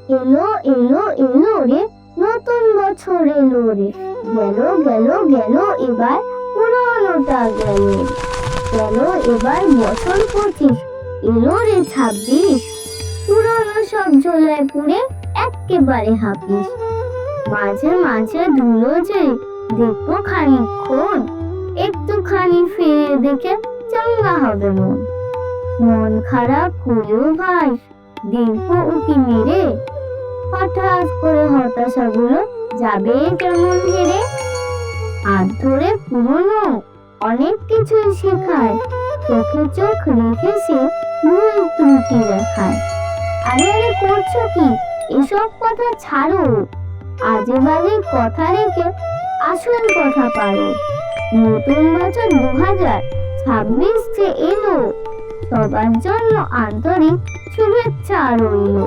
এলো এলো এলো রে, নতুন বছর এলো রে, গেল গেল গেল এবার পুরোনোটা গেল রে। গেল এবার বছর 25, এলো রে 26, পুরোনো সব ঝোলায় পুরে একেবারে হাপিস। মাঝে মাঝে ধুলো যে দেখবো খানিকক্ষণ, একটুখানি ফিরে দেখে চাঙ্গা হবে মন। মন খারাপ হলেও ভাই দেখবো উকি মেরে, হঠাৎ করে হতাশাগুলো যাবে কেমন হেরে। হাত ধরে পুরনো অনেক কিছুই শেখায়, চোখে চোখ রেখে সে ভুল ত্রুটি দেখায়। আরে আরে করছো কি, এসব কথা ছাড়ো, আজে বাজে কথা রেখে আসল কথা পারো। নতুন বছর 2026 যে এলো, সবার জন্য আন্তরিক শুভেচ্ছা রইলো।